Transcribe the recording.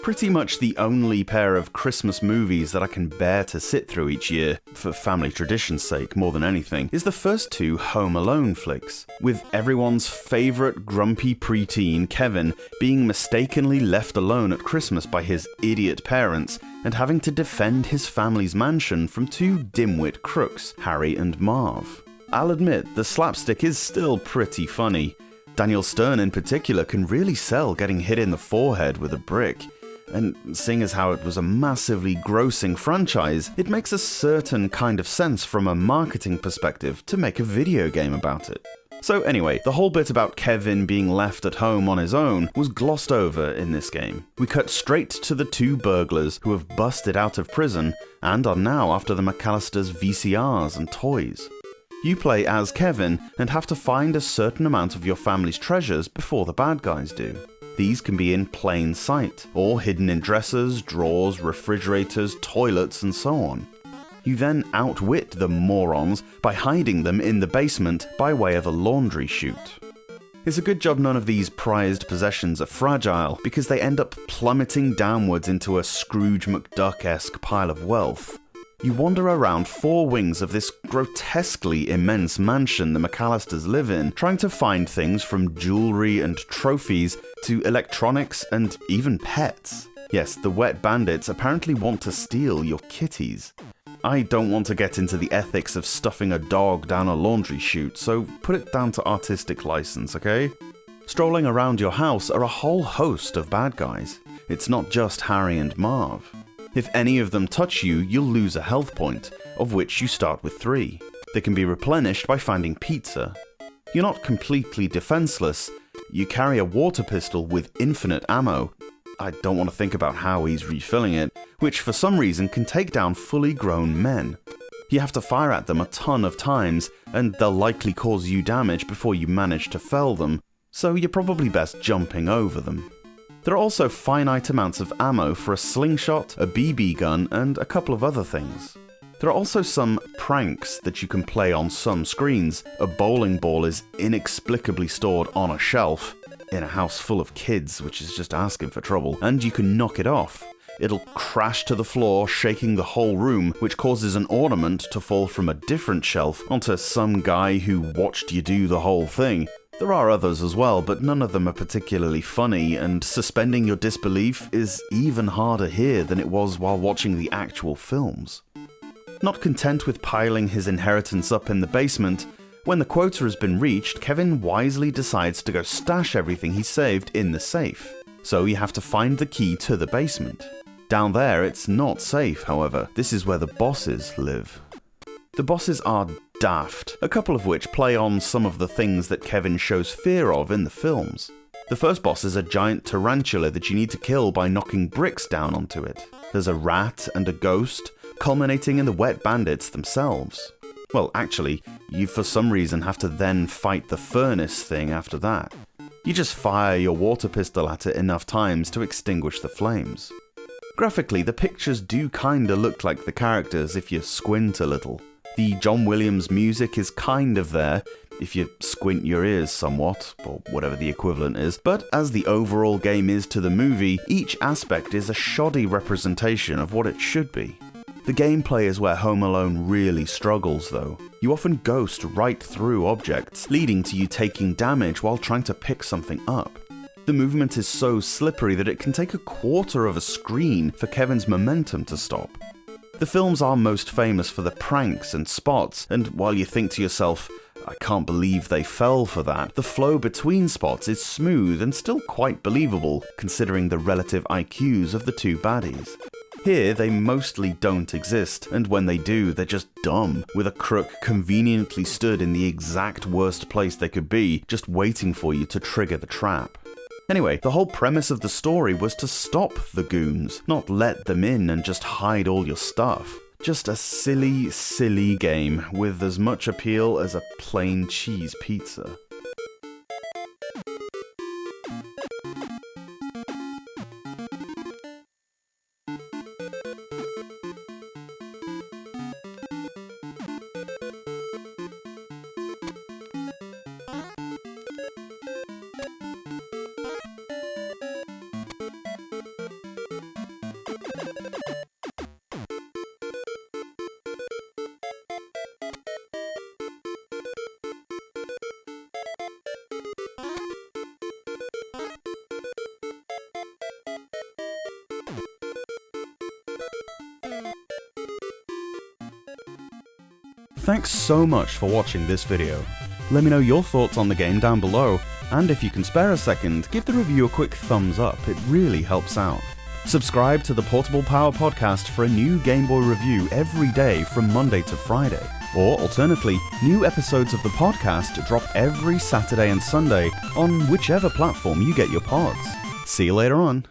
Pretty much the only pair of Christmas movies that I can bear to sit through each year, for family tradition's sake more than anything, is the first two Home Alone flicks, with everyone's favourite grumpy preteen Kevin being mistakenly left alone at Christmas by his idiot parents and having to defend his family's mansion from two dimwit crooks, Harry and Marv. I'll admit, the slapstick is still pretty funny. Daniel Stern in particular can really sell getting hit in the forehead with a brick. And seeing as how it was a massively grossing franchise, it makes a certain kind of sense from a marketing perspective to make a video game about it. So anyway, the whole bit about Kevin being left at home on his own was glossed over in this game. We cut straight to the two burglars who have busted out of prison and are now after the McAllisters' VCRs and toys. You play as Kevin and have to find a certain amount of your family's treasures before the bad guys do. These can be in plain sight, or hidden in dressers, drawers, refrigerators, toilets, and so on. You then outwit the morons by hiding them in the basement by way of a laundry chute. It's a good job none of these prized possessions are fragile, because they end up plummeting downwards into a Scrooge McDuck-esque pile of wealth. You wander around four wings of this grotesquely immense mansion the McAllisters live in, trying to find things from jewelry and trophies to electronics and even pets. Yes, the Wet Bandits apparently want to steal your kitties. I don't want to get into the ethics of stuffing a dog down a laundry chute, so put it down to artistic license, okay? Strolling around your house are a whole host of bad guys. It's not just Harry and Marv. If any of them touch you, you'll lose a health point, of which you start with 3. They can be replenished by finding pizza. You're not completely defenseless. You carry a water pistol with infinite ammo. I don't want to think about how he's refilling it, which for some reason can take down fully grown men. You have to fire at them a ton of times, and they'll likely cause you damage before you manage to fell them, so you're probably best jumping over them. There are also finite amounts of ammo for a slingshot, a BB gun, and a couple of other things. There are also some pranks that you can play on some screens. A bowling ball is inexplicably stored on a shelf, in a house full of kids, which is just asking for trouble, and you can knock it off. It'll crash to the floor, shaking the whole room, which causes an ornament to fall from a different shelf onto some guy who watched you do the whole thing. There are others as well, but none of them are particularly funny, and suspending your disbelief is even harder here than it was while watching the actual films. Not content with piling his inheritance up in the basement, when the quota has been reached, Kevin wisely decides to go stash everything he saved in the safe. So you have to find the key to the basement. Down there, it's not safe, however. This is where the bosses live. The bosses are daft, a couple of which play on some of the things that Kevin shows fear of in the films. The first boss is a giant tarantula that you need to kill by knocking bricks down onto it. There's a rat and a ghost, culminating in the Wet Bandits themselves. Well, actually, you for some reason have to then fight the furnace thing after that. You just fire your water pistol at it enough times to extinguish the flames. Graphically, the pictures do kinda look like the characters if you squint a little. The John Williams music is kind of there, if you squint your ears somewhat, or whatever the equivalent is, but as the overall game is to the movie, each aspect is a shoddy representation of what it should be. The gameplay is where Home Alone really struggles though. You often ghost right through objects, leading to you taking damage while trying to pick something up. The movement is so slippery that it can take a quarter of a screen for Kevin's momentum to stop. The films are most famous for the pranks and spots, and while you think to yourself, I can't believe they fell for that, the flow between spots is smooth and still quite believable, considering the relative IQs of the two baddies. Here, they mostly don't exist, and when they do, they're just dumb, with a crook conveniently stood in the exact worst place they could be, just waiting for you to trigger the trap. Anyway, the whole premise of the story was to stop the goons, not let them in and just hide all your stuff. Just a silly, silly game with as much appeal as a plain cheese pizza. Thanks so much for watching this video. Let me know your thoughts on the game down below, and if you can spare a second, give the review a quick thumbs up, it really helps out. Subscribe to the Portable Power Podcast for a new Game Boy review every day from Monday to Friday. Or alternatively, new episodes of the podcast drop every Saturday and Sunday on whichever platform you get your pods. See you later on.